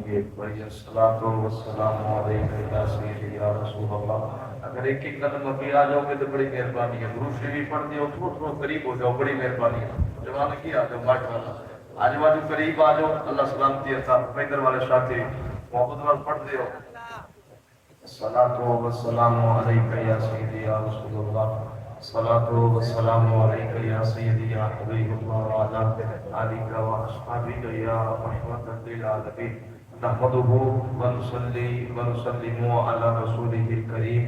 پڑھیے بھائی الصلوۃ والسلام علیک یا سیدی یا رسول اللہ. اگر ایک ایک قدم ابھی آ جاؤ گے تو بڑی مہربانی ہے. درود شریف پڑھ دیو تھوڑا قریب ہو جاؤ, بڑی مہربانی ہے. جوان کی آ جاؤ ماشاء اللہ, آج واجو قریب آ جاؤ, اللہ سلامتی عطا. پیدر والے ساتھی محبت وال پڑھ دیو. الصلوۃ والسلام علیک یا سیدی یا رسول اللہ. الصلاة والسلام عليك يا سيدي يا حبيب الله وعلى آلك وأصحابك يا رحمة للعالمين. نحمده ونصلي ونسلم على رسوله الكريم.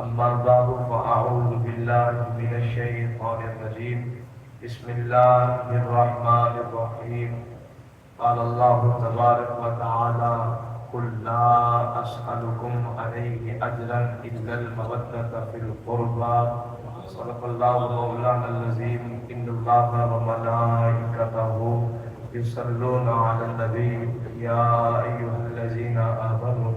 أما بعد فأعوذ بالله من الشيطان الرجيم. بسم الله الرحمن الرحيم. قال الله تبارك وتعالى قل لا أسألكم عليه أجرا إلا المودة في القربى. صدق الله مولانا العظيم. إن الله وملائكته يصلون على النبي يا أيها الذين آمنوا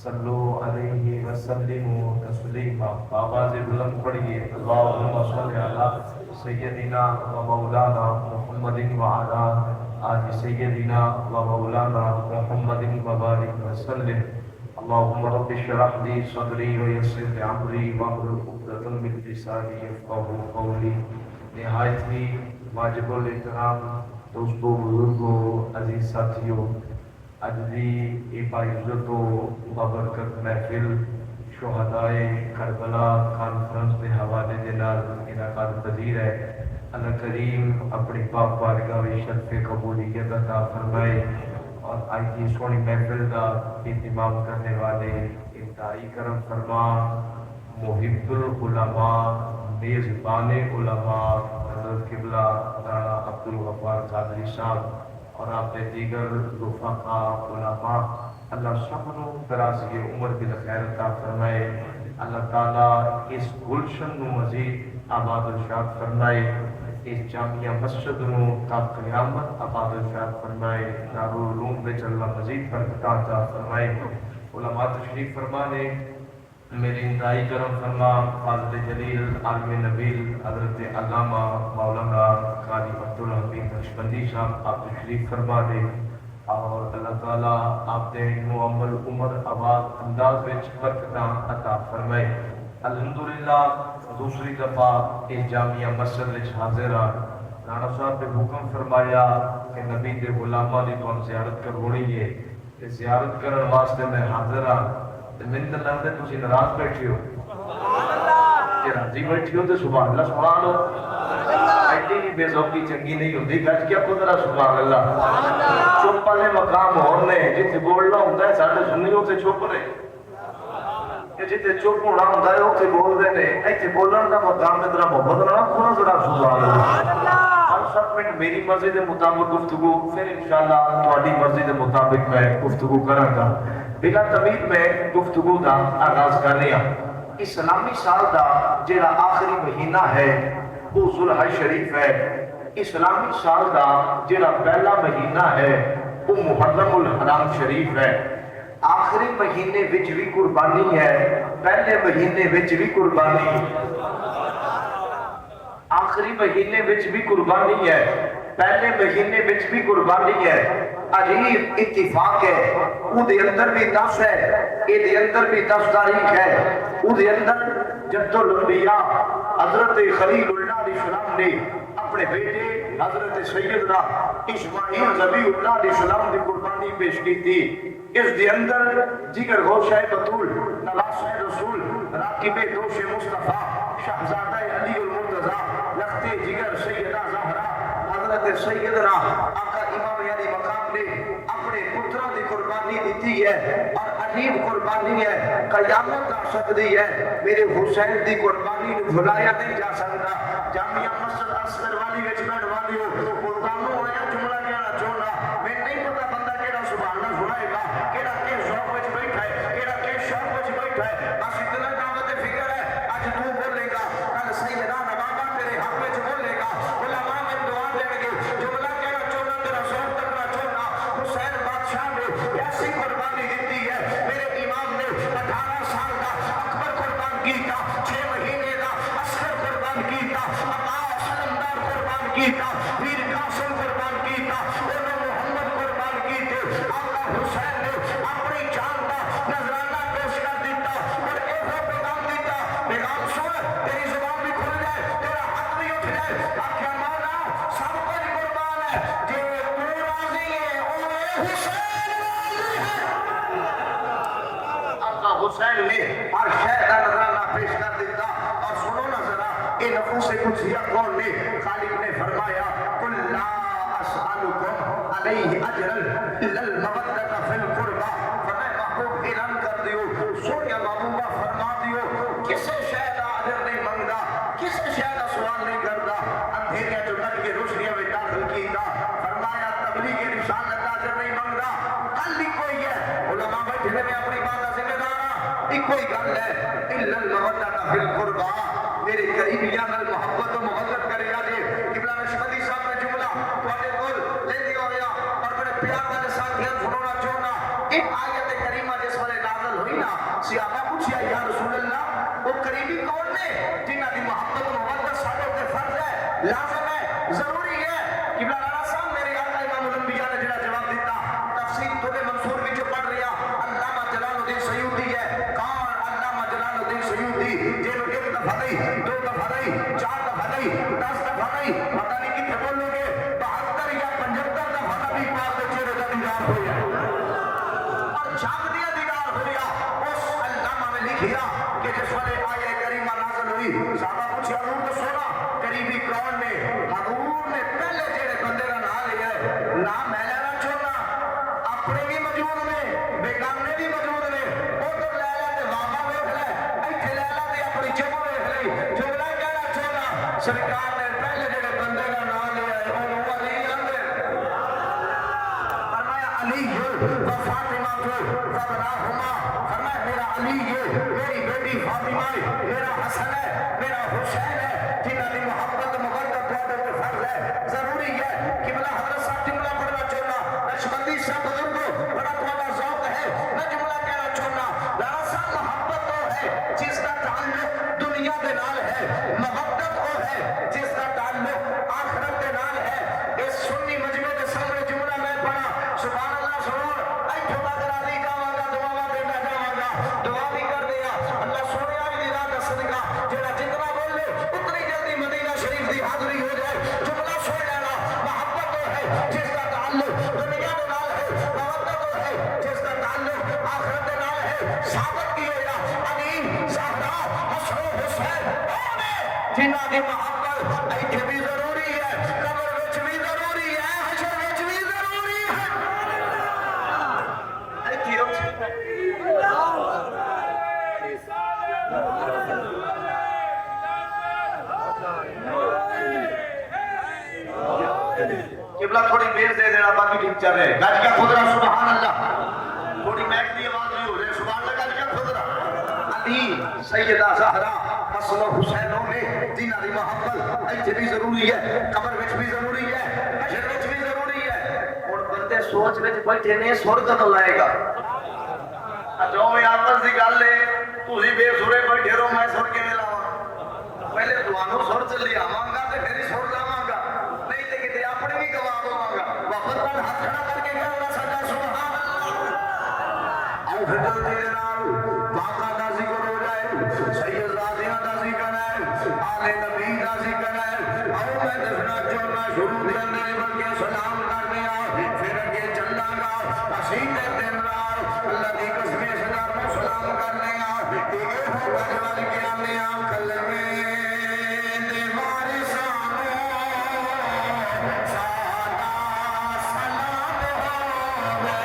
صلوا عليه وسلموا تسليما. آواز بلند پڑھیے اللهم صل على سيدنا ومولانا محمد وعلى آل سيدنا ومولانا محمد وبارك وسلم. اللهم رب اشرح لي صدري ويسر لي امري واحلل عقدة من لساني يفقهوا قولي. نہایت ہی واجب الاحترام دوستو, بزرگوں, عزیز ساتھیوں, اج دی یہ باعزت و بابرکت محفل شہدائے کربلا کانفرنس کے حوالے دے نال انعقاد پذیر ہے. اللہ کریم اپنی پاک بارگاہ میں شرف قبولیت عطا فرمائے اور آج کی سونی محفل کا اہتمام کرنے والے انتہائی کرم فرما محب العلماء, میزبان علماء حضرت قبلہ رانا عبدالغفار قادری صاحب اور آپ کے دیگر رفقاء علماء, اللہ سبحانہ درازی عمر بالخیر عطا فرمائے. اللہ تعالیٰ اس گلشن کو مزید آباد و شاد فرمائے. اس جامعہ مسجد نو تا قیامت آباد و شاد فرمائے. دارالعلوم میں اللہ مزید برکت عطا فرمائے. علماء تشریف فرمانے میرے انتہائی کرم فرما فاضل جلیل عالم نبیل حضرت علامہ مولانا قاری عبدالحمید نقشبندی صاحب آپ تشریف فرما دے اور اللہ تعالیٰ آپ دے معمل عمر آباد انداز وچ برکتاں عطا فرمائے. الحمدللہ دوسری دفعہ اس جامعہ مسجد وچ حاضر ہاں. رانا صاحب نے حکم فرمایا کہ نبی دے غلاماں دی تھانوں زیارت کرونی ہے. تے زیارت کرن واسطے میں حاضر ہاں. تے من تے لگدے تسی ناراض بیٹھے ہو. سبحان اللہ. جے راضی بیٹھے ہو تے سبحان اللہ سبحان اللہ. ایڈی بے ذوقی چنگی نہیں ہوندی. گج کیا کو ذرا سبحان اللہ. چپ والے مقام ہور نے جتھے بولنا ہوندا ہے ساڈے سنیوں تے چپ نے. جتنے چپ ہونا ہوتا ہے اتنے بولتے ہیں. ایتھے بولن کا مقام اتنا محبت نہ تھوڑا ذرا سبحان اللہ. 5-7 منٹ میری مرضی کے مطابق گفتگو, پھر انشاءاللہ تہاڈی مرضی کے مطابق میں گفتگو کراں گا. بلا تمید میں گفتگو کا آغاز کرنے ہاں. اسلامی سال کا جڑا آخری مہینہ ہے وہ ذوالحج شریف ہے. اسلامی سال کا جڑا پہلا مہینہ ہے وہ محرم الحرام شریف ہے. آخری مہینے وچ بھی قربانی ہے, پہلے مہینے وچ بھی قربانی. آخری مہینے وچ بھی قربانی ہے, پہلے مہینے وچ بھی قربانی ہے. عجیب اتفاق ہے. او دے اندر بھی 10 ہے, اے دے اندر بھی 10 تاریخ ہے. او دے اندر جد الانبیاء حضرت خلیل اللہ علیہ السلام نے اپنے بیٹے حضرت سیدنا اسماعیل ذبیح اللہ علیہ السلام دی قربانی پیش کی تھی. اس دے اندر جگر گوشہ بطول, نواز رسول, راکب دوش مصطفیٰ, شہزادہ علی المرتضی, لخت جگر سیدہ زہرا حضرت سیدنا آقا امام علی مقام نے اپنے پترہ دی قربانی دیتی ہے. اور عجیب قربانی ہے, قیامت آ سکتی ہے. میرے حسین دی قربانی نے بھلایا نہیں جا سکتا. جامعہ مسجد اصغر والی وچمنٹ والی ہو ملتانوں ہویا جملہ کہنا چاہنا. میں نہیں پتا بندہ کیڑا سبحان اللہ سنائے گا, کیڑا کس ذوق وچ بیٹھا ہے, کیڑا کس شوق وچ بیٹھا ہے. بس اتنا دعوت فکر ہے. اج تو بولے گا, کل سیدنا نوابا تیرے حق وچ بولے گا, علماء میں دعا دیں گے. جملہ کہنا چاہنا, تیرا ذوق تکنا چاہنا. حسین بادشاہ نے ایسی قربانی دیتی ہے. میرے امام نے 18 سال کا اکبر قربان کیتا, 6 مہینے کا اصغر قربان کیتا, عباس علمدار قربان کیتا, پیر قاسم قربان کیتا, محمد قربان کیتے. آقا حسین حسین نے ہر شہر کا نظرانہ پیش کر دیتا. اور سنو نا ذرا یہ نفوس قدسیہ کون نے؟ خالق نے فرمایا قل لا اسألکم علیہ اجرا الا المودۃ فی القربى. فرمایا محبوب اعلان کر دیو سویا محبوبہ فرما دیو کسے شے دا اجر نہیں منگدا, کسے شے دا سوال نہیں کردا. اندھیرے جو لگ کے روشنیاں میں داخل کیتا. فرمایا تبلیغ رسالت دا اجر نہیں منگدا. کل ہی کوئی ہے علماء بیٹھے میں اپنی بات کا ذمہ دار کوئی گل ہے الا المودۃ فی القربى. میرے قریبیاں نال محبت و محبت کرے گا. جی قبلہ نشمدی صاحب نے جملہ تواڈے کول لیندی ہویا اور بڑے پیار والے ساتھیاں سنونا چاہنا. ایک آیت کریمہ جس ویلے نازل ہوئی نا, صحابہ پوچھیا یا رسول اللہ وہ قریبی کون نے جنہاں دی محبت و محبت ساڈے تے فرض ہے, لازم ہے, ضروری ہے؟ قبلہ رانا صاحب میرے آقا امام الانبیاء نے جڑا جواب دیتا تفسیر تھوڑے منصور وچ پڑھ رہا علامہ جلال الدین سیوطی ہے. جنہوں ایک دفعہ نہیں, دو دفعہ نہیں, چار دفعہ نہیں, 10 دفعہ نہیں, پتہ نہیں کتنے بولو گے 72 یا 75 دفعہ نبی پاک کے چہرے کا دیدار ہویا اور جھانک دیا دیدار ہویا. اس علامہ میں لکھیا کہ جس والے آیہ کریمہ نازل ہوئی صحابہ پوچھا حضور تو سونا قریبی کون نے؟ حضور نے پہلے جڑے بندے کا نام لیا ہے نام میں لینا چاہنا. اپنے بھی موجود نے, بیگانے بھی موجود نے. ادھر لے لے تے بابا ویکھ لے, ایتھے لے لے اپنی جگہ ویکھ لے. جملہ کہنا چاہنا سرکار نے پہلے جڑے بندے کا نام لیا ہے انہوں علی آندے. فرمایا علی و فاطمہ فبراہما. فرمایا میرا علی ہے, میری بیٹی فاطمہ ہے, میرا حسن ہے, میرا حسین ہے, جنہاں دی محبت محبت تواڈے تے فرض ہے, ضروری ہے. قبلہ حضرت صاحب جملہ پڑھنا چاہنا نشمندی صاحب بزرگو بڑا تواڈا ذوق ہے, میں جملہ کہنا چاہنا لالا صاحب محبت وہ ہے جس کا تعلق دنیا دے نال ہے, محبت وہ ہے جس کا تعلق آخرت دے نال ہے. اس سنی مجمع کے سامنے جملہ میں پڑھا سبحان اللہ سنو ایتھے تک راضی جاواں گا, دعاواں دینا جاواں گا, دعا بھی کر دیا اللہ سونے والی دی رات دا صدقہ جڑا جتنا بولے اتنی جلدی مدینہ شریف دی حاضری ہو جائے. جملہ سن لینا محبت وہ ہے جس کا تعلق دنیا دے نال ہے, محبت وہ ہے جس کا تعلق آخرت دے نال ہے. ثابت کی ہویا علی زہرا حسن و حسین جنہاں دی محبت ایتھے بھی ضروری ہے, قبر وچ بھی ضروری ہے, حشر وچ بھی ضروری ہے. ایتھے قبلہ تھوڑی بیس دے دینا باقی ٹھیک چل رہے. گج کا خدرہ سبحان اللہ, تھوڑی میک دی آواز نہیں ہو رہی سبحان اللہ. گج کا خدرہ علی سیدہ زہرا حسن و حسینوں نے جنہاں دی محبت ایتھے بھی ضروری ہے, قبر وچ بھی ضروری ہے, حشر وچ بھی ضروری ہے. ہن بندے سوچ وچ بیٹھے نے سر کدوں لائے گا؟ جو میں آپس دی گل ہے تسی بے سرے بیٹھے رہو, میں سر کیویں لاواں؟ پہلے تانوں سر چلی آواں گا تے پھر سر لاواں گا, نہیں تے کتے اپنے بھی گوا دواں گا. وفد نال ہاتھ کھڑا کر کے کہنا سجا سبحان اللہ. آؤ پھر جلدی دے نال باقا دا ذکر ہو جائے, سیدزادیاں دا ذکر ہے, آل نبی دا ذکر ہے. آؤ میں دسنا چاہنا شروع دے اندر بلکہ سلام کرنے آ پھر اگے چلنا گا. اسی دے دن نال اللہ دی قسم سلام سلام کرنے آ یہ ہو گج ول کے آنے آ کلمے دے وارثانو ساڈا سلام ہووے.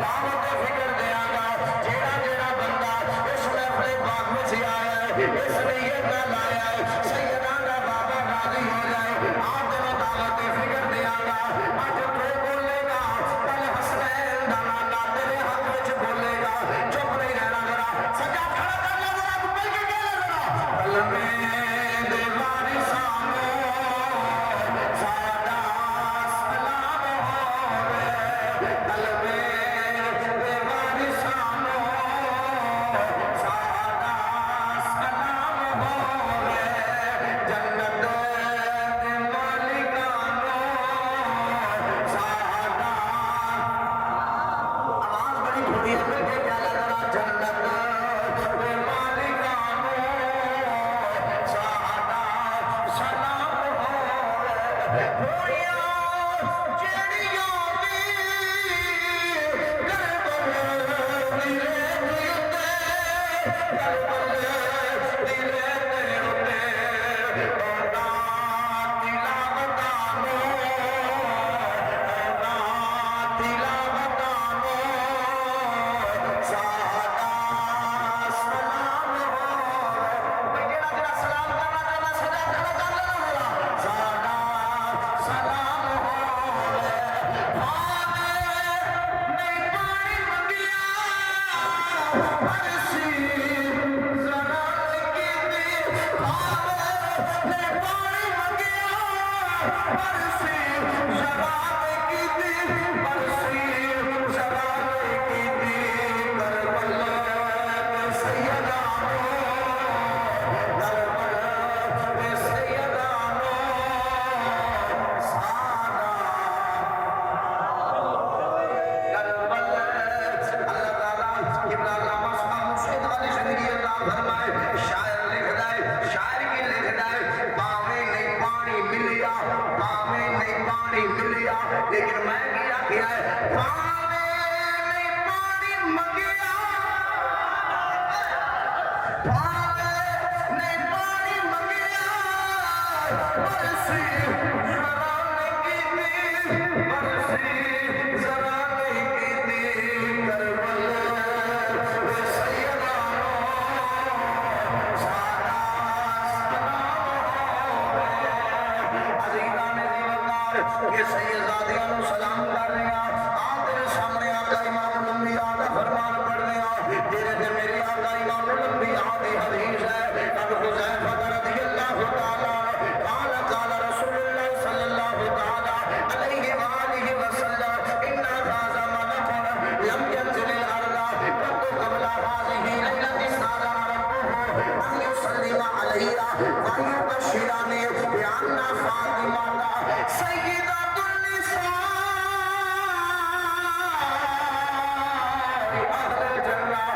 دعوت فکر دیا گا جیڑا جیڑا بندہ اس محفل پاک وچ آیا ہے, اس نیت نال آیا ہے سیداں دا بابا راضی ہو جائے. آپ دے دعوت فکر دیا گا اج تو بولے گا, کل حسنین دا نام تیرے حق وچ بولے گا. چپ نہیں رہنا ذرا, سجا کھڑا کر لے ذرا, بل کے کہہ لے ذرا کلمے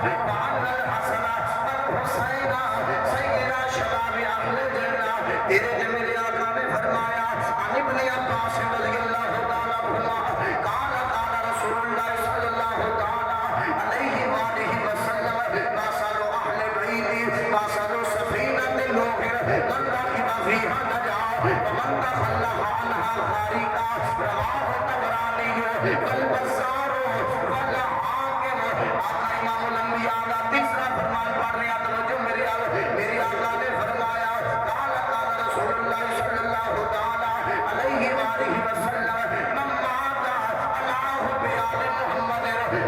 وأن الحسن والحسین سیدا شباب اہل جنہ. تیرے تے میرے آقا نے فرمایا عن ابن عباس رضی اللہ تعالیٰ عنہما قال قال رسول اللہ صلی اللہ تعالیٰ علیہ وآلہ وسلم مثل اہل بیتی مثل سفینۃ نوح من ركب فيها نجا ومن تخلف عنها غرق. رواه الطبراني والبزار والحاکم. آقا امام الانبیاء کا تیسرا فرمان پڑھ رہے ہیں. توجہ میرے آقا نے فرمایا قال قال رسول اللہ صلی اللہ تعالیٰ علیہ وآلہ وسلم من مات علی حب آل محمد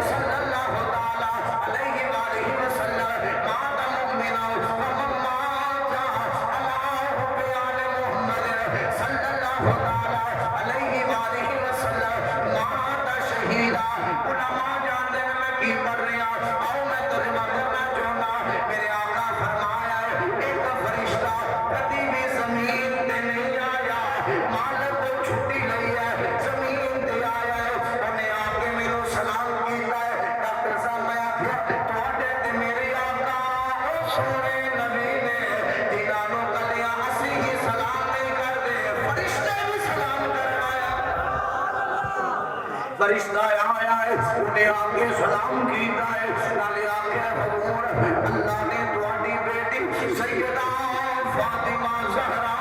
صلی اللہ تعالیٰ علیہ وآلہ وسلم مات مؤمنا ومن مات علی حب آل محمد صلی اللہ تعالیٰ علیہ وآلہ وسلم مات شہیدا. علماء جانتے ہیں میں کی پڑھ رہا ہوں. آؤ میں ترجمہ کرنا چاہنا. میرے آقا فرمایا ایک فرشتہ کبھی بھی زمین تے نہیں آیا. مالک کو چھٹی لئی ہے زمین تے آیا ہے. انہیں آ کے میرے سلام کیتا ہے. ڈاکٹر صاحب میں آخیا تواڈے تے میرے آقا سونے نبی نے جنہاں نوں کلیاں اسی ہی سلام نہیں کرتے فرشتے بھی سلام کروایا. فرشتہ آیا ہے انہیں آگے سلام کیتا ہے. نالے آگے حضور اللہ نے تواڈی بیٹی سیدہ فاطمہ زہرا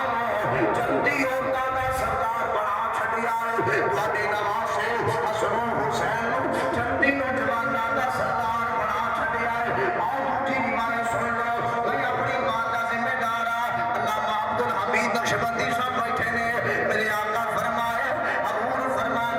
جلدی عورتاں دا سردار بنا چھڈیا ہے. تواڈے نواسے حسن و حسین جلدی نوجواناں دا سردار بنا چھڈیا ہے. آؤ دوجی بیماری سن لو. میں اپنی ماں دا ذمہ دار ہاں. علامہ عبدالحمید نقشبندی صاحب بیٹھے نے. میرے آقا فرمایا حضور فرمایا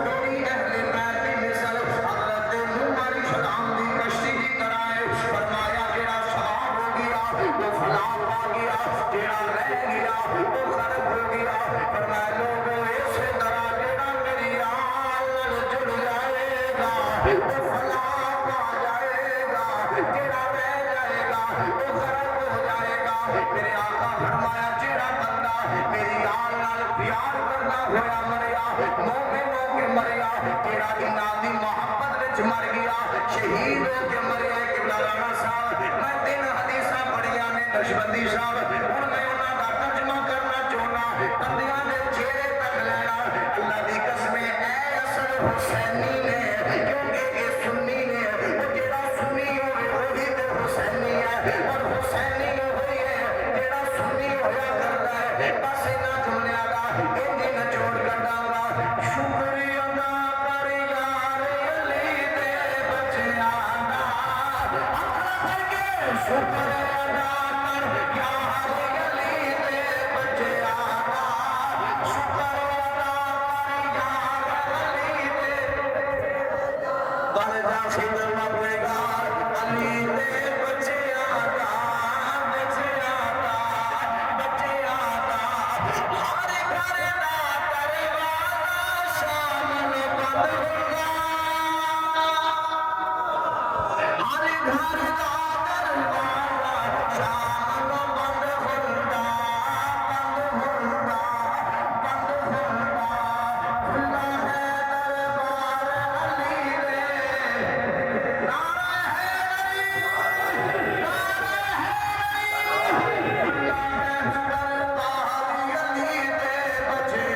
میری اہل بیت دی مثل حضرت نوح علیہ السلام دی کشتی دی طرح ہے. فرمایا جڑا سوار ہو گیا وہ فلاح پا گیا, جڑا رہ گیا وہ غرق ہو گیا. فرمایا لوگوں اسی طرح جڑا میری آل نال جڑ جائے گا وہ فلاح پا جائے گا, جڑا رہ جائے گا وہ غرق ہو جائے گا. میرے آقا فرمایا جڑا بندہ میری آل نال پیار کرنا ہویا مریا مومن ہو کے مریا, جڑا انہاں دی محبت وچ مر گیا شہید ہو کے مریا. قبلہ رانا صاحب میں 3 حدیثاں پڑھیاں نے نقشبندی صاحب. ہن میں انہاں دا ترجمہ کرنا چاہنا. بندیاں دے چہرے تک لینا. اللہ دی قسم اے اصل حسینی نے کیونکہ یہ سنی نے وہ جڑا سنی ہوئے وہی تے حسینی ہے اور حسینی ہوئی ہے جڑا سنی ہویا کردا ہے. بس انہاں جملیاں دا انج نچوڑ کڈاں گا. شکریہ ادا کر یار علی دے بچیاں دا. اپنا کر کے شکر ادا کر یار علی دے بچیاں دا. شکر ادا کر یار علی دے بن جا خدمتگار علی دے بچیاں دا. بچیاں دا بچیاں دا ہر گھر دا دروازہ شام نوں بند ہوندا. ہر گھر دا دروازہ شام نوں بند ہوندا. بند ہوندا بند ہوندا. کھلا ہے دربار علی دے. نعرہ حیدری نعرہ حیدری. کھلا ہے دربار علی دے بچیاں دا.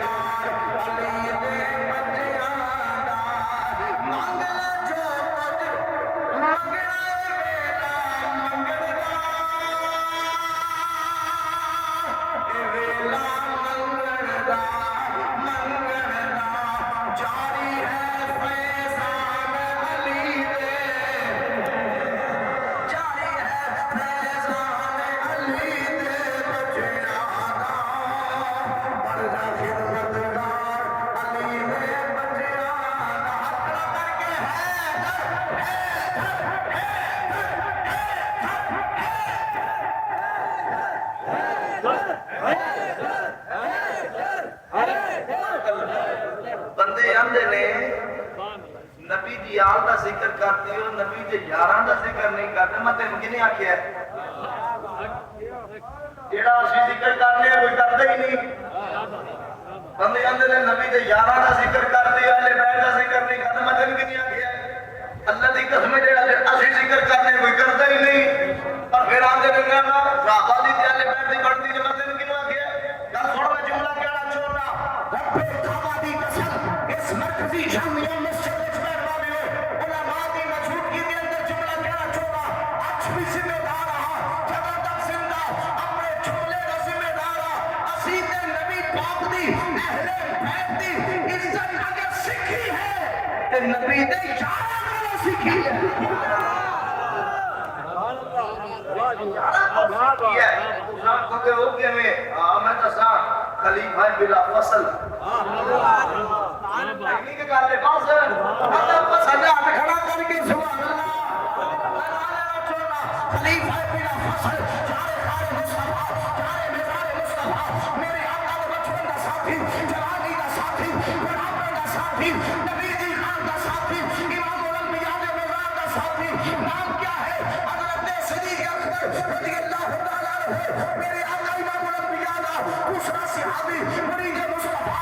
بن جا خدمتگار علی دے بچیاں دا. منگ لے جو کچھ منگنا ویلا منگن دا. ویلا منگن دا منگن دا. جاری ہے فیضان علی دے. جاری ہے فیضان علی دے بچیاں دا. بن جا خدمتگار علی دے بچیاں دا. اپنا کر کے بندے آندے نے نبی دی آل دا ذکر کرتے ہو نبی دے یاراں دا ذکر نہیں کرتے. میں تینوں کنے آکھیا ہے جیڑا اسی ذکر کرنے کوئی کردا ہی نہیں. بندے آندے نے نبی دے یاراں دا ذکر کرتے اہل بیت دا ذکر نہیں کرتے. میں تینوں تے نبی دے یارہ کو سکھی ہے میں دسا خلیفہ بلا فصل کھڑا کر کے سبحان اللہ خلیفہ بلا فصل چارے خارے مصطفیٰ چارے مزار مصطفیٰ میرے آقا دے بچپن دا ساتھی جوانی دا ساتھی بڑھاپے دا ساتھی نبی دی خان دا ساتھی امام الانبیاء دے مزار دا ساتھی نام کیا ہے حضرت صدیق اکبر رضی اللہ تعالیٰ عنہ میرے آقا امام الانبیاء دا دوسرا صحابی مرید مصطفیٰ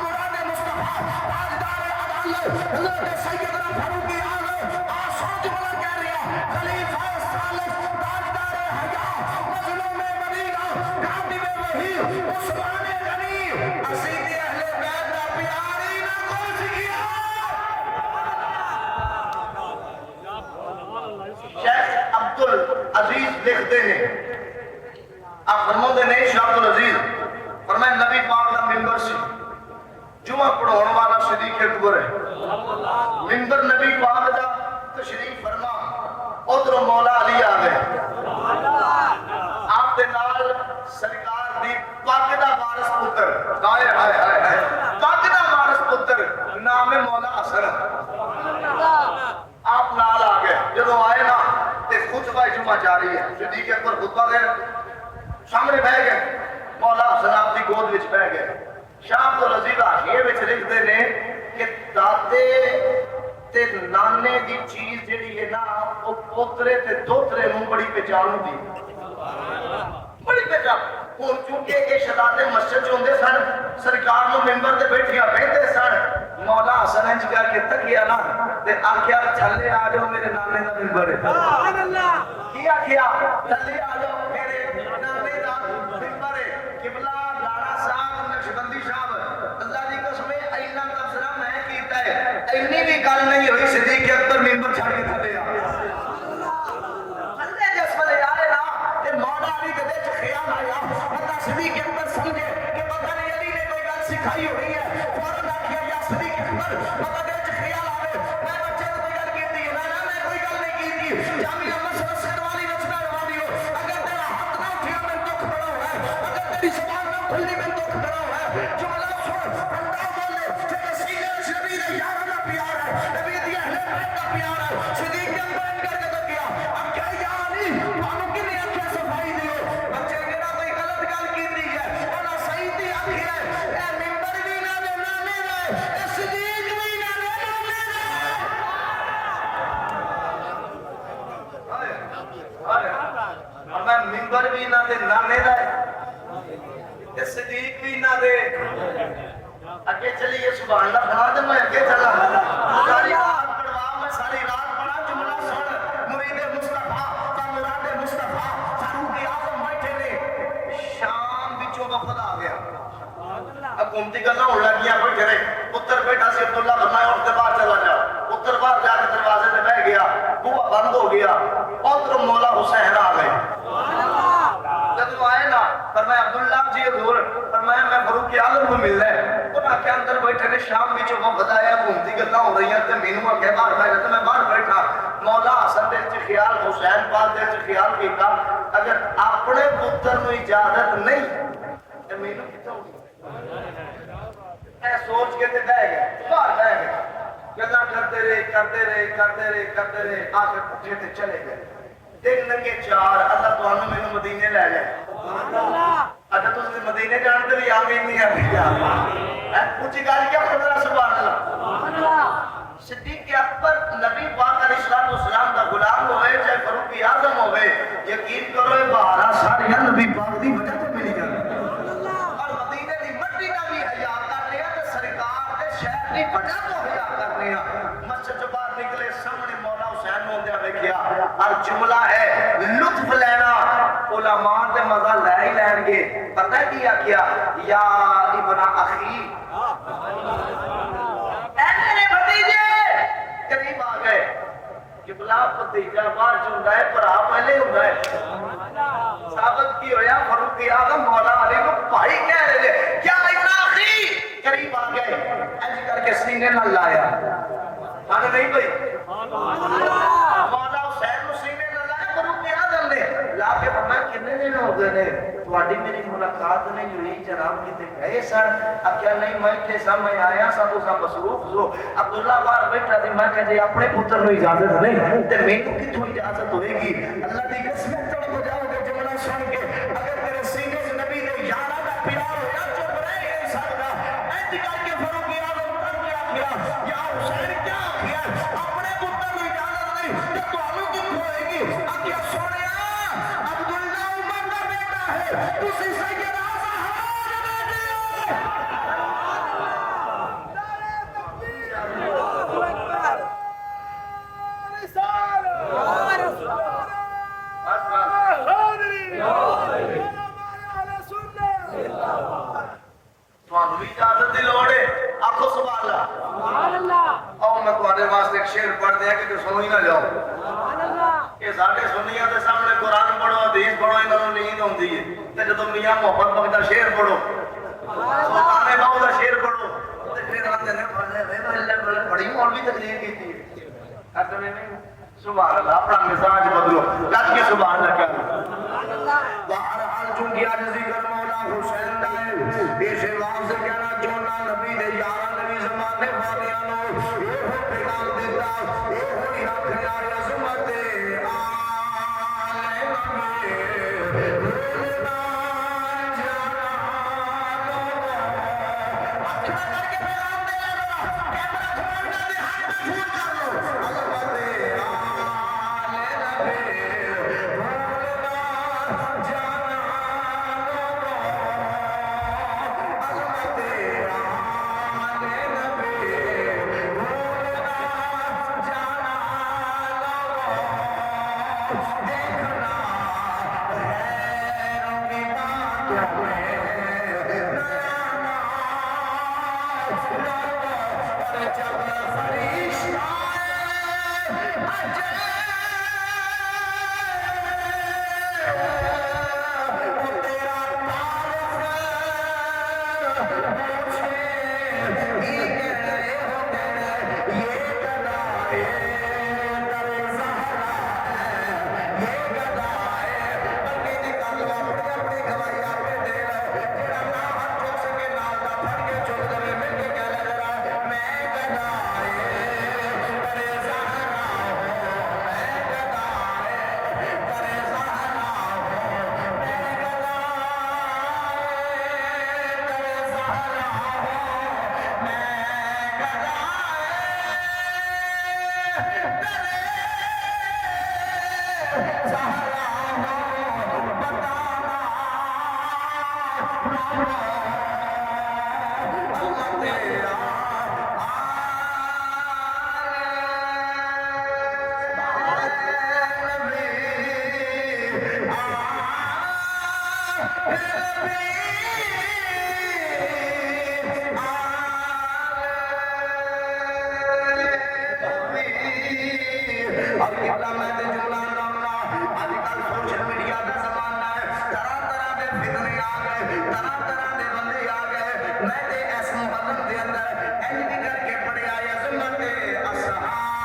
مراد مصطفیٰ تاجدار عدالت حضرت سیدنا فاروق اعظم آسان جملہ کہہ رہا خلیفہ ثالث تاجدار حیا مظلوم مدینہ کاتب وحی عثمان غنی اسید اہل بیت دا پیاری نہ کچھ کیا شیخ عبدالعزیز لکھتے ہیں آپ فرماتے ہیں شیخ عبدالعزیز فرمائے نبی پاک دا ممبر سی جمعہ پڑھانے والا صدیق اکبر ہے ممبر نبی پاک دا تشریف فرما ادھر مولا علی آ گئے آپ دے نال سرکار دی پاک دا وارث پتر ہائے ہائے ہائے پاک دا وارث پتر نام مولا حسن آپ نال آ گئے جدو آئے نا تے خطبہ جمعہ جاری ہے صدیق اکبر خطبہ دے سامنے بہ گئے مولا حسن آپ دی گود وچ بہ گئے شاہ عبدالعزیز حاشیے وچ لکھتے نے کہ دادے تے نانے دی چیز جڑی ہے نا وہ پوترے تے دوترے نوں بڑی پہچان ہوندی بڑی پہچان ہن چونکہ یہ شہزادے مسجد ہوندے سن سرکار نو ممبر تے بیٹھیا بیٹھے سن مولا حسن انج کر کے تکیا نا تے آکھیا تھلے آ جاؤ میرے نانے دا ممبر ہے سبحان اللہ کی آکھیا تھلے آ جاؤ میرے نانے دا ممبر ہے قبلہ لاڑا صاحب نقشبندی صاحب اللہ دی قسم اینا تبصرہ میں کیتا ہے اینی بھی گل نہیں ہوئی صدیق اکبر ممبر چھڑ کے تھلے آ تھلے جس ویلے آئے نا تے مولا علی دے وچ خیال آیا بندہ صدیق اکبر سمجھے کہ پتہ نہیں علی نے کوئی گل سکھائی ہوئی ہے فوراً آکھیا یا صدیق اکبر بندہ دے وچ خیال آوے میں بچے تے کوئی گل کیتی ہے نا میں کوئی گل نہیں کیتی جامعہ مسجد سروانی نچنا روانی ہو اگر تیرا ہاتھ نہ اٹھیا میں دکھ بڑا ہوا ہے اگر تیری زبان نہ کھلی میں دکھ بڑا ہوا ہے جملہ سن بندہ بولے کہ سینے نبی دے یار دا پیار ہے نبی دی اہل بیت دا پیار ہے صدیق اکبر کر کے گیا اب کیا یا علی تانوں کنے اکھے صفائی دیو بچے کیڑا کوئی غلط گل کیتی ہے انہاں صحیح تے آکھیا اے ممبر بھی نہ دے نانے دے اے صدیق بھی نہ دے نانے دے اور میں ممبر بھی نہ دے نانے دے اے صدیق بھی نہ دے اگے چلیے سبحان اللہ بنا دے میں اگے چلا ساری رات پڑھوا میں ساری رات پڑھا جملہ سن مرید مصطفیٰ تا مراد مصطفیٰ فاروق اعظم بیٹھے نے شام وچوں وفد آ گیا حکومتی گلاں ہون لگیاں بیٹھے رہے پتر بیٹا سی عبداللہ فرمایا اٹھ کے باہر چلا جا پتر باہر جا کے دروازے تے بیٹھ گیا بوا بند ہو گیا ادھر مولا حسین آ گئے جب آئے نا فرمایا عبداللہ جی حضور فرمایا میں فاروق اعظم کو ملنا ہے انہاں کے اندر بیٹھے نے شام وچ وفد آیا حکومتی گلاں ہو رہی ہیں تے مینوں اگے باہر بیٹھا تے میں باہر بیٹھا مولا حسن دے وچ خیال حسین پاک دے وچ خیال کیتا اگر اپنے پتر نو اجازت نہیں تے مینوں کتھوں اے سوچ کے تے بیٹھ گئے باہر بیٹھ گئے گلا کرتے رہے آخر پٹھے تے چلے گئے تین لگے چار اللہ تانوں مینوں مدینے لے جائے اگر تسی مدینے جان تے بھی آ گئی نہیں آ کچھ گل کیا خدا سبحان اللہ صدیق اکبر نبی پاک علیہ الصلوۃ والسلام دا غلام ہوئے چاہے فاروق اعظم ہوئے یقین کرو یہ بہارا ساری نبی پاک دی وجہ تے ملی گئی اور مدینے دی مٹی دا بھی حیا کرنے تے سرکار دے شہر دی وجہ تو حیا کرنے مسجد چ باہر نکلے سامنے مولا حسین نو دے ویکھیا اور جملہ ہے لطف لینا علماء تے مزہ لے ہی لین گے پتہ کیا کیا یا ابن اخی اے میرے بھتیجے قریب آ گئے کہ بلا بھتیجا باہر چوندا ہے بھرا پہلے ہوندا ہے ثابت کی ہویا فاروق اعظم مولا علی کو بھائی کہہ رہے تھے کیا ابن اخی قریب آ گئے انج کر کے سینے نال لایا ہاں نہیں بھائی مولا حسین نو سینے نہ لایا کرو کیا گل نے لا کے فرمایا کتنے دن ہو گئے نے تواڈی میری ملاقات نہیں ہوئی جناب کتے گئے سن آخیا نہیں میں تے سامنے آیا سا تو سا مصروف ہو عبداللہ باہر بیٹھا سی میں کہ جی اپنے پتر نو اجازت نہیں تے مینوں کتھوں اجازت ہوئے گی اللہ دی قسم تڑپ جاؤ گے جملہ سن کے اگر تیرے سینے سے نبی دے یاراں دا پیار ہویا چپ رہ نہیں سکدا انج کر کے فاروق اعظم کر کے آکھیا یا حسین کیا آکھیا اپنے پتر نو اجازت نہیں تے تانوں کتھوں ہوئے گی آکھیا سونیا عبداللہ عمر دا بیٹا ہے تسی سیدنا شیر پڑھ دیا کہ سنو ہی نہ جاؤ یہ ساڑھے سنیاں دے سامنے قرآن پڑھو حدیث پڑھو انہوں نے نیند ہوندی ہے تے جدو میاں محمد بخش دا شیر پڑھو سلطان باؤ دا شیر پڑھو تے پھر آتے نے بڑی مولوی تقریر کیتی ہے اصل میں نہیں سبحان اللہ اپنا مزاج بدلو کٹ کے سبحان اللہ کیا بہرحال چونکہ آج ذکر مولا حسین دا ہے اس واقع سے کہنا چونا نبی دے یارہ نبی زمانے والیاں نو پیغام دیتا اے ہوئی رکھنے آئی عظمت آلے نبی بھولنا جانا اچھا کر کے پیغام دے لگا کیمرہ کھولنا دے ہاتھ میں چھوٹ کر لو عظمت آلے نبی بھولنا جانا عظمت آلے نبی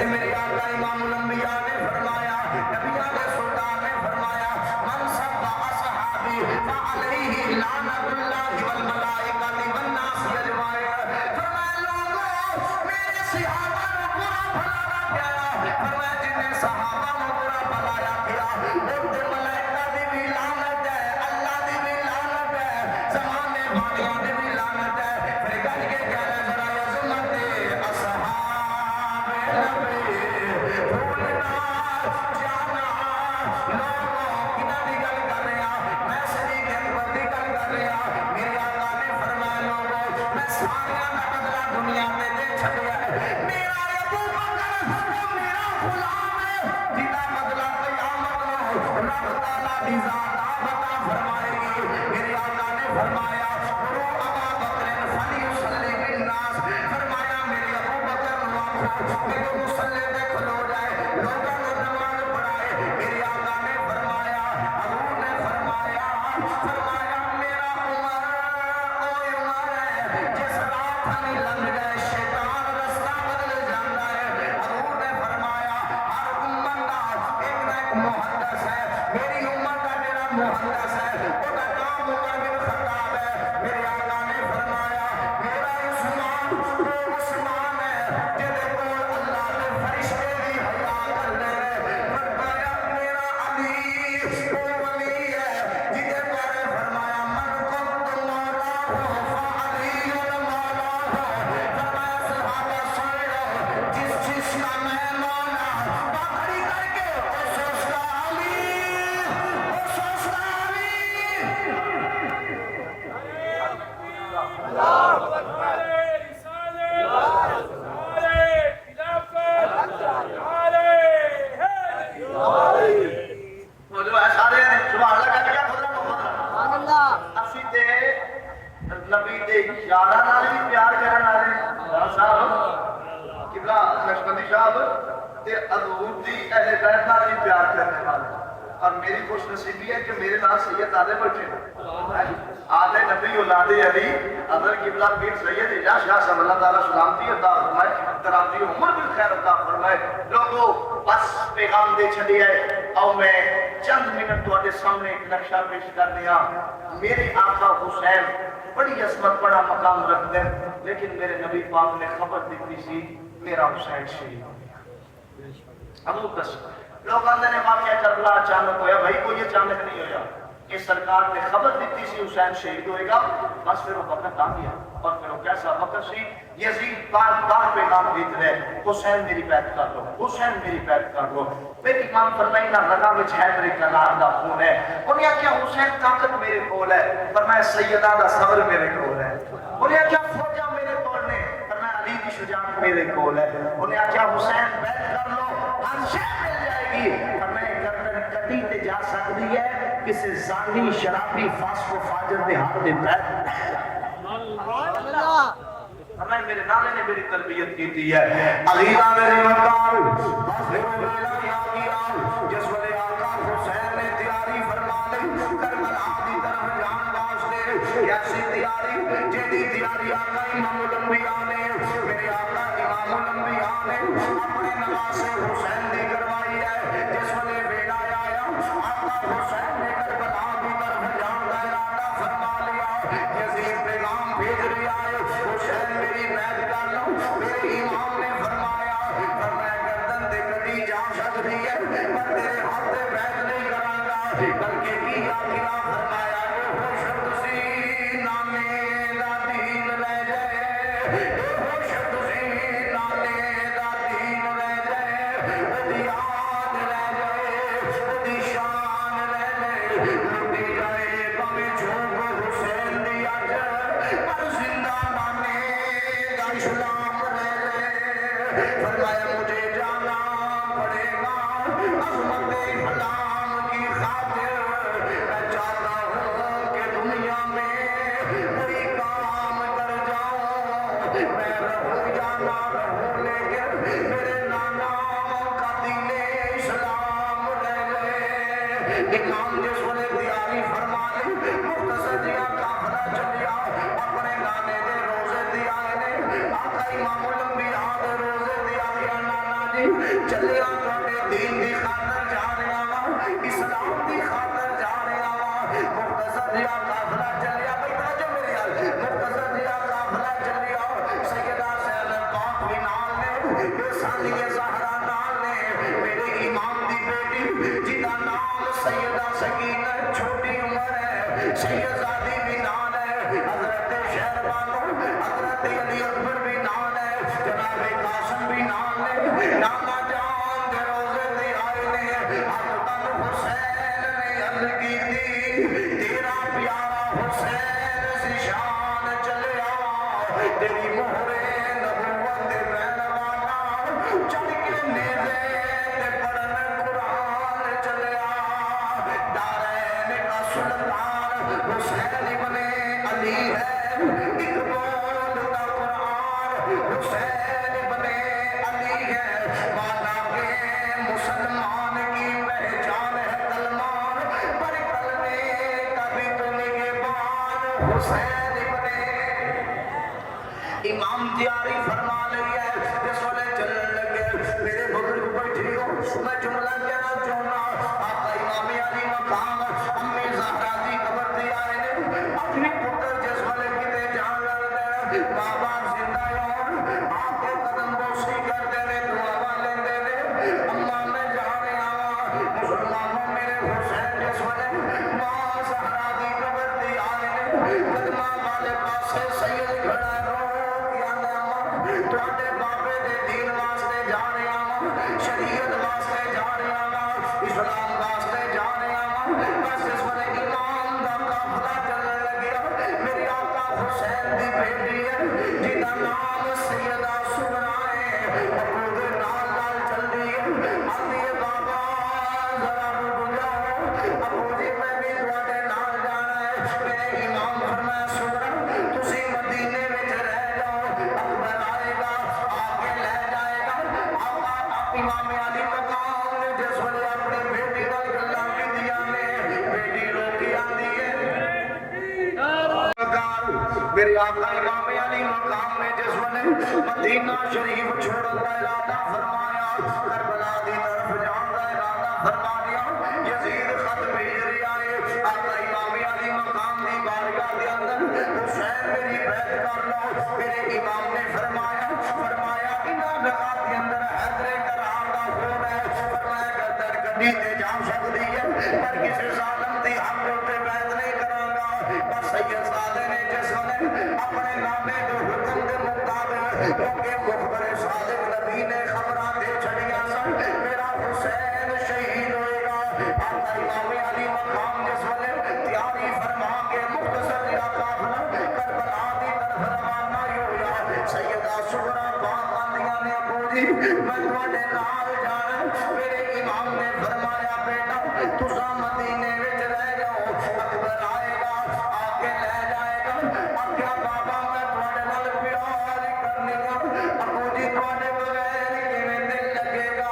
میرے آقا امام الانبیاء نے فرمایا نبیوں کے سلطان نے فرمایا من سب اصحابی فعلیہ لعنت اللہ والملائکہ والناس اجمعین فرمایا لوگوں میرے صحابہ کو برا بھلا نہ کہنا فرمایا جن نے صحابہ غلام ہے جدا بدلہ قیامت میں رب تعالیٰ دی ذات آپ عطا فرمائے گی میرے آقا نے فرمایا رو ابا بکر فلیصلی بالناس فرمایا میرے ابو بکر نواز میرے مسلح پہ کھلو جائے لوگوں کو نماز پڑھائے میرے آقا نے فرمایا حضور نے فرمایا میرا عمر اوے عمر ہے جس رات ہمیں لنگ جائے شیطان رستہ بدل جاتا ہے حضور نے فرمایا ہر امت کا ایک نہ ایک محدث ہے میری امت کا میرا محدث ہے وہ کا نام عمر بن خطاب ہے میرے آقا نے فرمایا میرا عثمان وہ عثمان ہے جدے کول اللہ نے فرشتے بھی حیا کر لے فرمایا میرا علی وہ ولی ہے جدے بارے فرمایا من کنت مولا فعلی مولا فرمایا صحابہ سن لو جس جس کا میں مولا بکری کر کے اس کا علی اس کا علی نبی دے یاراں نال بھی پیار کرن والے صاحب قبلہ نقشبندی صاحب تے حضور دی اہل بیت نال بھی پیار کرنے والے اور میری خوش نصیبی ہے کہ میرے نال سید آدھے بیٹھے آدھے نبی اولاد علی حضرت قبلہ پیر سید اجاز شاہ صاحب اللہ تعالیٰ سلامتی عطا فرمائے ترابی عمر بالخیر عطا فرمائے لوگوں بس پیغام دے چھڑی ہے اور میں چند منٹ تواڈے سامنے ایک نقشہ پیش کر دیا میرے آقا حسین بڑی عظمت بڑا مقام رکھتے ہیں لیکن میرے نبی پاک نے خبر دیتی سی میرا حسین شہید ابو دس لوگ آندے نے واقعہ کربلا اچانک ہویا بھائی کوئی اچانک نہیں ہویا کہ سرکار نے خبر دیتی سی حسین شہید ہوئے گا بس پھر وہ وقت آ گیا اور پھر وہ کیسا وقت سی یزید بار بار پیغام دیتے رہے حسین میری بیعت کر لو حسین میری بیعت کر لو پھر امام فرمائی نہ رگا وچ ہے میرے کلام دا خون ہے انہیں کیا حسین طاقت میرے کول ہے فرمایا سیدہ دا صبر میرے کول ہے انہیں کیا فوجا میرے کول نے فرمایا علی کی شجاعت میرے کول ہے انہیں کیا حسین بیعت کر لو ہر شے مل جائے گی فرمایا گردن کٹی تے جا سکتی ہے کسی زانی شرابی فاسق و فاجر دے ہاتھ دے بیعت ہمیں میرے نانے نے میری تربیت کی دی ہے علیہ میری مقام بازر ویلا یا گیران جس وقت آقا حسین نے تیاری فرما لی کربلا دی طرف جان واسطے کیسی تیاری جیدی تیاری آقا امام الانبیاء نے میرے آقا امام الانبیاء نے اپنے نواز سے حسین دی کروائی ہے جس وقت ویلا آیا آقا حسین نے کربلا دی طرف جان کا ارادہ فرما لیا یزید پیغام بھیج رہا ہے حسین میری بیعت کر لو میرے امام نے فرمایا گردن تے کٹی جا سکتی ہے پر تیرے ہاتھ تے بیعت نہیں کراں گا بلکہ کیا فرمایا وہ شخص سی نامے دا دین لے جائے وہ شخص سی نامے دا دین لے جائے وہ یاد لے جائے وہ شان لے جائے لٹی جائے کبھی جھوک حسین دی اج پر زندہ نامے دا اسلام لے لے فرمایا مجھے جانا پڑے گا عظمت اسلام کی خاطر میں چاہتا ہوں کہ دنیا میں کوئی کام کر جاؤں میں رہوں یا نہ رہوں لیکن میرے نانا کا دین اسلام لے لے امام جس وقت تیاری فرما لی مختصر جیا قافلہ چلیا اپنے نانے دے روزے دیا نے آقا امام الانبیاء دے روزے دیا گیا نانا جی چلیا تو دین دی خاطر جا رہا وا اسلام دی خاطر جا رہا وا مختصر جیا قافلہ چلیا بھائی توجہ میری حال مختصر جیا قافلہ چلیا سیدہ زینب پاک بھی نال نے بے ثانیہ زہرا نال نے میرے امام دی بیٹی جدا نام سیدہ سکینہ چھوٹی عمر ہے سیدزادی بھی نال ہے حضرت شہربانو حضرت علی اکبر بھی نال ہے جناب قاسم بھی نال ہے نانا جان دے روزے دے آئے نے حضرت حسین نے عرض کی تھی تیرا پیارا حسین زیشان چلیا تیری مہر نبوت دے بین والا چڑھ کے نیزے شریعت واسطے جا رہا وا اسلام واسطے جا رہا وا بس اس ویلے ایمان دا قافلہ چلن لگیا میرے آقا حسین دی بیٹی ہے جہدا نام سیدہ سغرا ہے ابو دے نال نال چلدی ہے آندی ہے بابا ذرا رک جاؤ ابو جی میں بھی تواڈے نال جانا ہے میرے امام فرمایا سغرا تسی مدینے وچ رہ جاؤ اکبر آئے گا آ کے لے جائے گا آقا امام علی مقام نے جس ویلے اپنی بیٹی نال گلاں کیتیاں نے بیٹی رو کے آندی ہے میرے آقا امام علی مقام نے جس ویلے مدینہ شریف چھوڑن دا ارادہ فرمایا کربلا دی طرف جان دا ارادہ فرمایا یزید خط بھیج رہا ہے آقا امام علی مقام دی بارگاہ دے اندر حسین میری بیعت کر لو میرے امام نے فرمایا انہاں نقاط کے اندر حیدر کرار دا خون ہے فرمایا گردن کڈی تے جا سکدی ہے پر کسی ظالم دی حق تے بیعت نہیں کراں گا بس سید زادے نے جس نے اپنے نامے دے حکم دے مطابق کیونکہ مخبر صادق نبی نے خبراں دے چھڑیاں سن میرا حسین شہید ہوئے گا آقا امام علی مقام جس ویلے تیاری فرما کے مختصر یا قافلہ کربلا دی طرف روانہ ہویا سیدہ سغرا بات آندیاں نے ابو جی میں تواڈے نال جانا میرے امام نے فرمایا بیٹا تساں مدینے وچ رہ جاؤ اکبر آئے گا آ کے لے جائے گا آکھیا بابا میں تواڈے نال پیار کرنی ہے ابو جی تواڈے بغیر کیویں دل لگے گا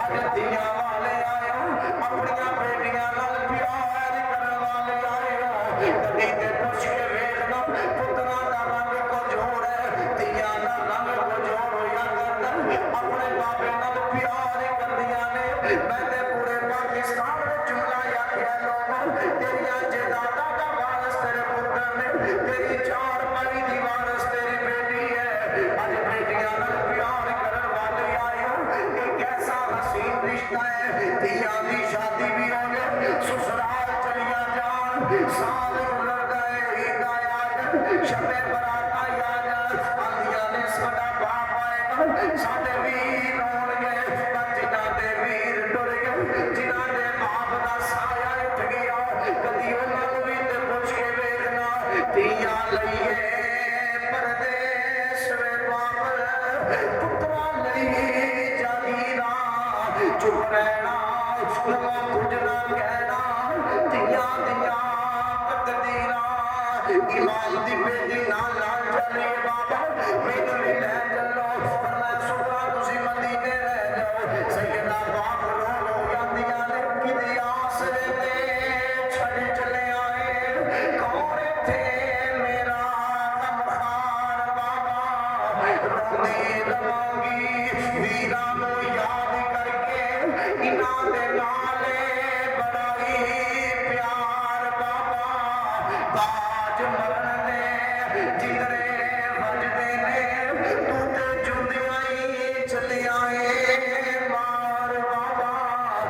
اج دیاں والے آئے ہو اپنیاں بیٹیاں نال پیار کرن والے آئے ہو کدی تے پوچھ کے ویکھنا پتراں دا رنگ کو جوڑ ہے دیاں دا رنگ کو جوڑ ہویا کردا اپنے بابے نال پیار کردیاں نے میں تے پورے پاکستان وچ جملہ آکھیا لوگوں تیریاں جائیداداں دا وارث تیرے پتر نے تیری چار پائی دی وارث تیری بیٹی ہے اج بیٹیاں نال پیار کرن والے آئے ہو یہ کیسا حسین رشتہ ہے دیاں دی شادی بھی ہو گئے سسرال چلیاں جان سال گزر گئے عید آیا شب برات آیا آندیاں نے ساڈا باپ آئے گا ساڈے ویر ہون گے پر جنہاں دے ویر ٹر گئے جنہاں دے باپ دا سایہ اٹھ گیا کدی انہاں نوں وی تے پوچھ کے ویکھنا تیاں لئیے پردیس وے باپ پتراں لئی جاگیراں چپ رہنا نواں کچھ نہ کہنا تیاں دیاں تقدیراں امام دی بیٹی نال نال چلی بابا مینوں بھی لے چلو فرمایا سغرا تسی مدینے رہ جاؤ سیدہ پاک رو رو جاندیاں نے کدی آسرے تے چھڈ چلے آئے کون تھے میرا غمخوار بابا روندی رواں گی ویراں نوں یاد کر کے انہاں دے نالے بڑا ہی پیار بابا باج مرن دے جگرے وجدے نے تو تے جندیاں ہی چلی آئے مار بابا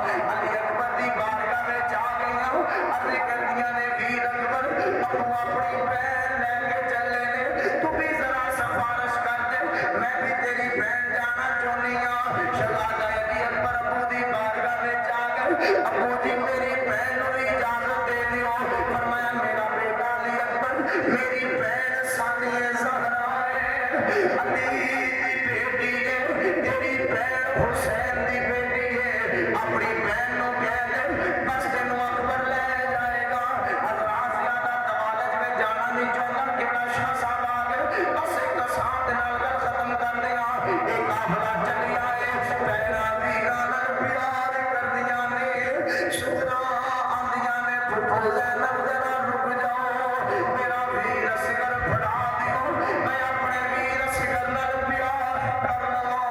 علی اکبر دی بارگاہ وچ آ گئیاں عرض کردیاں نے ویر اکبر ابو اپنی بہن لے کے چلے نے تو بھی ذرا سفارش کر دے میں بھی تیری بہن جانا چاہنی ہاں شہزادہ علی اکبر ابو دی بارگاہ وچ آ گئے ابو جی میری بہن نوں بھی اجازت دے دیو فرمایا میرا بیٹا علی اکبر میری بہن ثانیہ زہرا ہے علی دی بیٹی ہے تیری بہن حسین دی بیٹی ہے اپنی بہن نوں کہہ دے بس تینوں اکبر لے جائے گا حضرات زیادہ توالج میں جانا نہیں چاہتا کبلا شاہ صاحب آ گئے بس ایک ساتھ نال گل ختم کر دیا ایک قافلہ چلی آئے پیرا ویراں نال پیار کردیاں نے سغرا آندیاں نے پھپھو زینب ذرا رک جاؤ میرا ویر اصغر پھڑا دیو میں اپنے ویر اصغر نال پیار کر لواں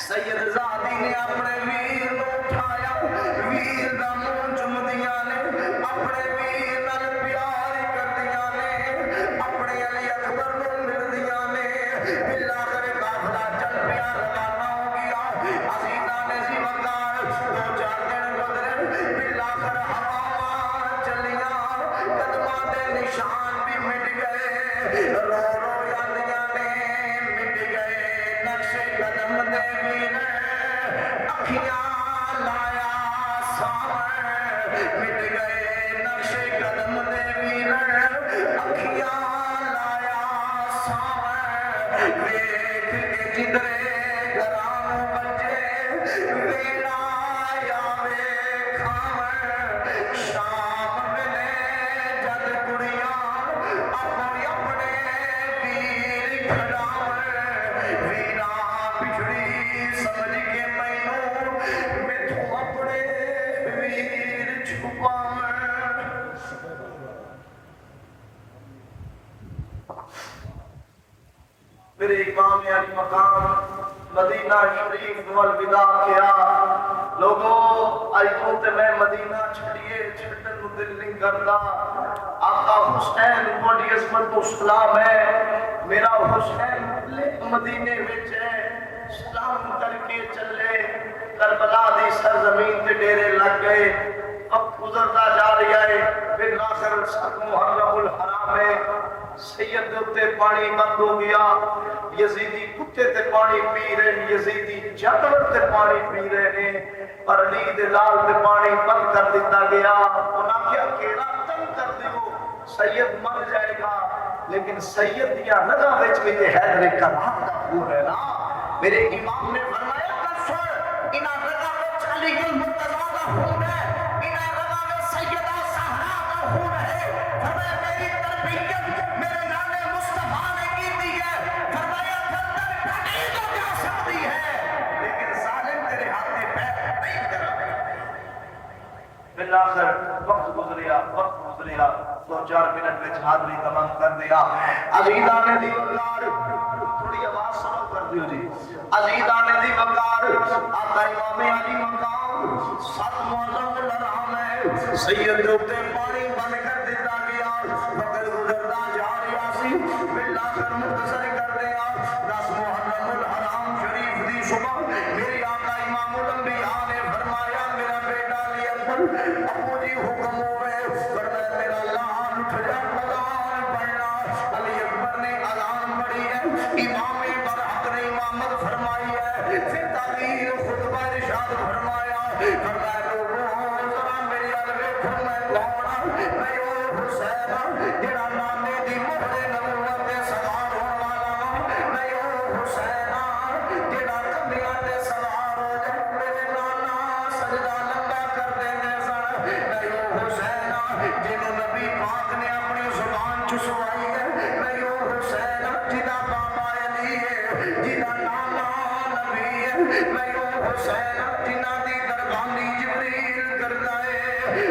سید زادی نے اپنے ویر نوں اٹھایا ویر دا منہ چومدیاں نے اپنے ویر نال پیار کردیاں نے اپنے علی اکبر نوں ملدیاں نے بالآخر قافلہ چل پیا روانہ ہو گیا عزیزاں نے زمیندار دو چار دن گزرے بالآخر ہواواں چلیاں قدماں دے نشان بھی مٹ گئے رو رو یادیاں نے مٹ گئے نقش قدم دے بھی اکھیاں لایا سامن مٹ گئے نقش قدم دے ویرن اکھیاں لایا سامن ویکھ کے جدرے گرام بجے ویلا آوے کھاون شام ویلے جد کڑیاں اپنے اپنے ویر کھڑاون ویراں پچھڑی سمجھ کے مینوں میتھوں اپنے ویر چھپاون میرے امام علی مقام مدینہ شریف نو الوداع کیا لوگوں آئی تو تے میں مدینہ چھڑیے چھڑن نو دل نہیں کردا آقا حسین بڑی عظمت و سلام ہے میرا حسین مدینے وچ ہے سلام کر کے چلے کربلا دی سرزمین تے ڈیرے لگ گئے اب گزرتا جا رہا ہے پھر آخر سات محرم الحرام ہے سید دے اتے پانی بند ہو گیا یزیدی کتے تے پانی پی رہے ہیں یزیدی جانور تے پانی پی رہے ہیں پر علی دے لال تے پانی بند کر دیتا گیا انہاں کیا کیڑا تنگ کر دیو سید مر جائے گا لیکن سید دیا رگاں وچ بھی تے حیدر کرام دا خون ہے نا میرے امام نے فرمایا کر سن انہاں رگاں وچ علی المرتضیٰ دا خون ہے انہاں رگاں وچ سیدہ زہرا دا خون ہے فرمایا میری تربیت میرے نانے مصطفیٰ نے کی دی ہے فرمایا گردن پھٹی تو جا سکتی ہے لیکن ظالم تیرے ہاتھ میں پیر نہیں کر بالآخر وقت گزریا تو 4 منٹ میں حاضری تمام کر دیا عزیزان دی وقار تھوڑی آواز سنو کر دیو جی عزیزان دی وقار آقا امام علی مقام 7 محرم الحرام ہے سید دوتے پانی بند کر دیتا گیا وقت گزرتا جا رہا سی بالآخر مختصر کر دیا 10 محرم الحرام شریف دی صبح میری آقا امام الانبیاء نے فرمایا میرا بیٹا علی اکبر ابو جی حکم ہوئے فرمایا میرا لال اٹھ جا اذان پڑھنا علی اکبر نے اذان پڑھی ہے امام برحق نے امامت فرمائی ہے پھر تاخیر خطبہ ارشاد فرمایا فرمایا لوگوں ذرا میری الوے کھو میں کون میں او حسین جڑا نانے دی مہر نبوت دے سوار ہون والا میں او حسین جڑا کمبیاں تے سوار ہو جائے میرے نانا سجدہ لمبا کر دے دے سن میں او حسین جنوں نبی پاک نے اپنی زبان چسوائی ہے میں او حسین جدا بابا علی ہے جدا نانا نبی ہے میں او حسین جنہ دی دربانی جبریل کردا ہے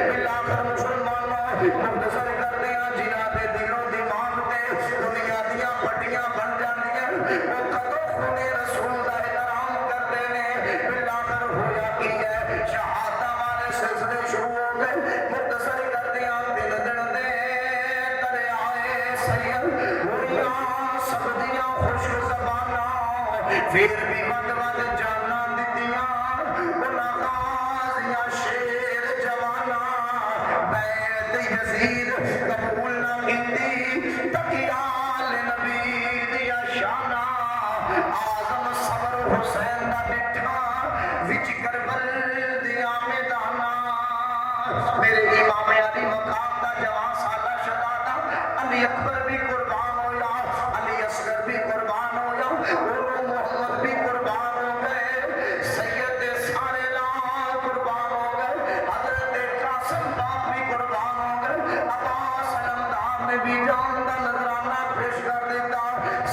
بالآخر مسلمانوں مختصر کر دیا جنہ دے دل و دماغ تے دنیا دیاں پٹیاں بن جاندیاں وہ کدوں خون رسول دا احترام کردے نے بالآخر ہویا کی ہے شہادت والے سلسلے شروع ہو گئے مختصر کر دیا 3 دن دے دریائے سید ہوئیاں سب دیاں خوش زباناں پھر بھی ود جانا دتیاں انہاں غازیاں شیر جواناں بیعت یزید قبول نہ کیتی تکیال نبی دیا شاناں اعظم صبر حسین دا ڈٹھا وچ کربل دیا میداناں میرے امام علی مقام دا جوان سالہ شہزادہ علی اکبر بھی قربان ہویا علی اصغر بھی قربان ہویا اور محمد بھی قربان ہو گئے سید سارے لال قربان ہو گئے حضرت قاسم باپ بھی قربان ہو گئے عباس علمدار نے بھی جان دا نذرانہ پیش کر دیتا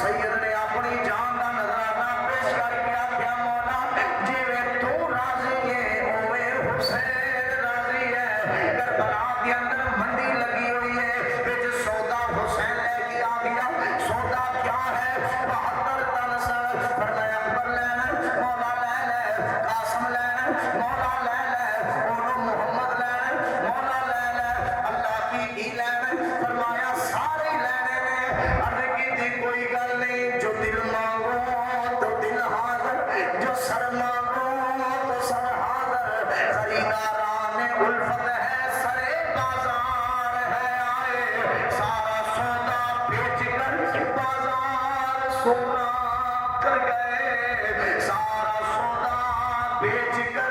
سید نے اپنی جان دا نذرانہ پیش کر کے آخیا مولا جیویں تو راضی ہے اوے حسین راضی ہے کربلا کے اندر منڈی لگی ہوئی ہے وچ سودا حسین لے کے آ گیا سودا کیا ہے 72 تن سر فرمایا اکبر لینا مولا لے لے قاسم لینا مولا لے لے اور محمد لینا مولا لے لے اللہ کی لینا فرمایا سارے لینے نے عرض کی تھی کوئی گل نہیں جو دل مانگو تو دل حاضر جو سر مانگو تو سر حاضر خریداران الفت ہے سرے بازار ہے آئے سارا سودا بیچ کر بازار سونا کر گئے سارا سودا بیچ کر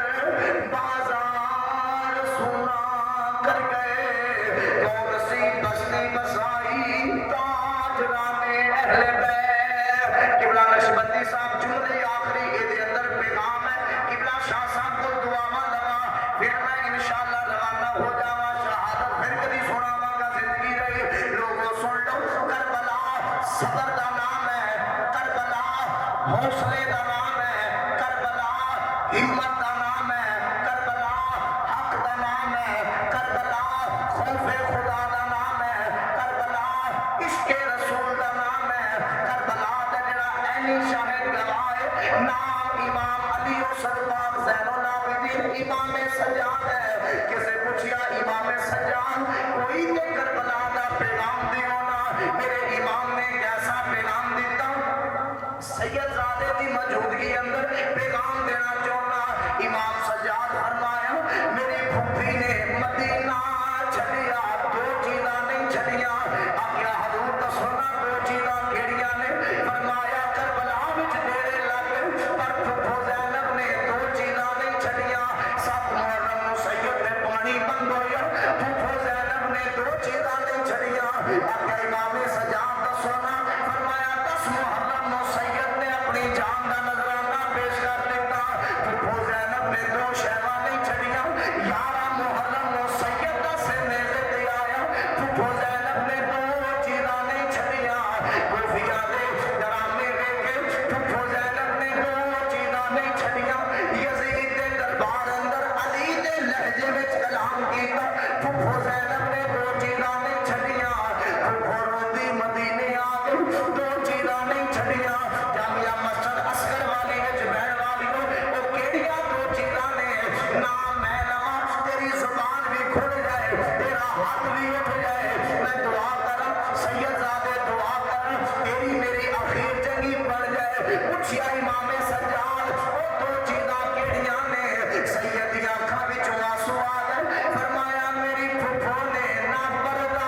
ہمت دا نام ہے کربلا، حق دا نام ہے کربلا، خوف خدا دا نام ہے کربلا، عشق رسول دا نام ہے کربلا دا جڑا عینی شاہد گواہ ہے نام امام علی و سلطان زین العابدین امام سجاد ہے۔ کسے پوچھیا امام سجاد کوئی تے کربلا دا پیغام دیو نا، میرے امام نے کیسا پیغام دیتا؟ سید زادے دی موجودگی اندر پیغام دینا چاہنا۔ امام سجاد فرمایا میری پھوپھی نے مدینہ چھڑیا، دو چیزاں نہیں چھڑیاں۔ آگیا حضور دسونا دو چیزاں کیڑیاں نے؟ فرمایا کربلا وچ ڈیرے لگ پر پھوپھو زینب نے دو چیزاں نہیں چھڑیاں۔ سات محرم نو سید نے پانی بند ہویا، پھوپھو زینب نے دو چیزاں نہیں چھڑیاں۔ آگیا امام سجاد دسونا؟ فرمایا 10 محرم نو سید نے اپنی جان دا نذرانہ پیش کر دیتا، پھوپھو زینب نے دو شیواں نہیں چھڑیاں۔ 11 محرم نو سید دا سر نیزے تے آیا، پھوپھو زینب نے دو چیزاں نہیں چھڑیاں۔ کوفیہ دے ڈرامے ویکھے، پھوپھو زینب نے دو چیزاں نہیں چھڑیاں۔ یزید دے دربار اندر علی دے لہجے وچ کلام کیتا، پھوپھو زینب نے دو چیزاں نہیں چھڑیاں۔ پھوپھو روندی مدینے آ گئی، دو چیزاں نہیں چھڑیاں۔ جامعہ مسجد اصغر والی وچ بہن والیوں او کیڑیاں دو چیزاں نے؟ نام میں لواں تیری زبان بھی کھل جائے، تیرا ہاتھ بھی اٹھ جائے، میں دعا کراں سید زادے دعا کراں تیری میری اخیر چنگی پڑ جائے۔ پوچھیا امام سجاد او دو چیزاں کیڑیاں نے؟ سید دی آنکھاں وچوں آنسو آ گئے، فرمایا میری پھوپھو نے نہ پردہ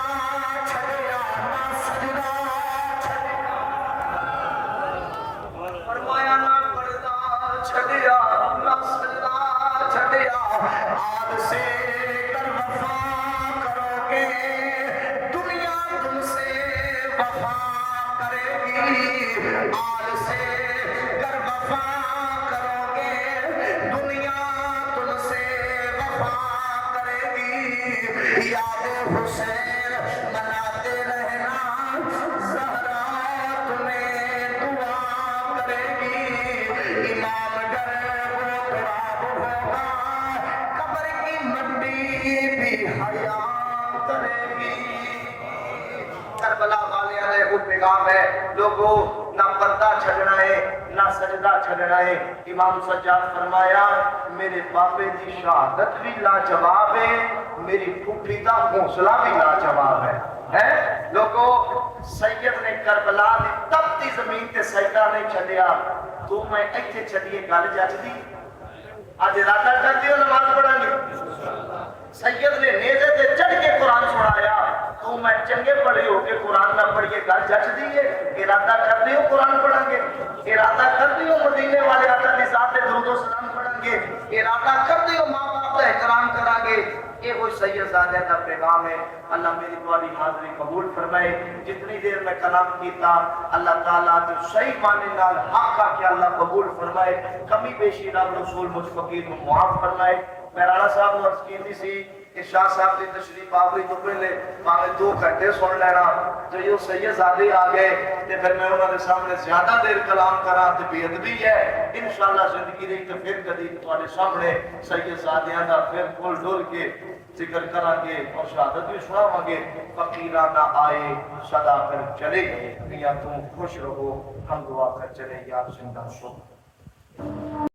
چھڑیا نہ سجدہ چھڑیا، فرمایا نہ پردہ چھڑیا نہ سجدہ چھڑیا۔ آج سے کر وفا کرو گے دنیا تم سے وفا کرے گی، آج سے کر وفا کرو گے دنیا تم سے وفا کرے گی۔ یاد حسین مناتے رہنا زہرا تمہیں دعا کرے گی، امام گر وہ تراب ہوگا قبر کی مٹی بھی حیا کرے گی۔ کربلا والے نے وہ پیغام ہے لوگوں نہ پردہ چھڑنا ہے نہ سجدہ چھڑنا ہے۔ امام سجاد فرمایا میرے باپے دی شہادت بھی لاجواب ہے، میری پھوپھی دا حوصلہ بھی لاجواب ہے۔ لوگوں سید نے کربلا دی تپتی زمین تے سجدہ نہیں چھڈیا، تو میں ایتھے چھڈیے گل جچدی؟ آج ارادہ کرتے ہو نماز پڑھیں گے؟ سید نے نیزے تے چڑھ کے قرآن سنایا، تو میں چنگے پڑھے ہو کے قرآن نہ پڑھیے گل جچ دیئے؟ ارادہ کرتے ہو قرآن پڑھیں گے؟ ارادہ کرتے ہو مدینے والے آقا دی ذات پہ درود و سلام پڑھیں گے؟ ارادہ کرتے ہو ماں باپ کا احترام کریں گے؟ یہ کوئی سید زادہ کا پیغام ہے۔ اللہ میری تمہاری حاضری قبول فرمائے۔ جتنی دیر میں کلام کیتا اللہ تعالیٰ جو صحیح معنی نال حق کا کہ اللہ قبول فرمائے، کمی بیشی رب رسول مجھ فقیر کو معاف فرمائے۔ میں رانا صاحب نے عرض کی سی کہ شاہ صاحب کی تشریف آوری تو پہلے پانے 2 گھنٹے سن لینا، جو یہ سید زادے آ گئے تے پھر میں انہوں نے سامنے زیادہ دیر کلام کرا تے بے ادبی ہے۔ انشاءاللہ زندگی رہی تو پھر کدی تمہارے سامنے سید زادیاں دا پھر کھول ڈول کے ذکر کریں گے اور شہادت بھی سناواں گے۔ فقیرانہ آئے صدا کر چلے، میاں تم خوش رہو، ہم دعا کر چلے، یا زندہ شکر۔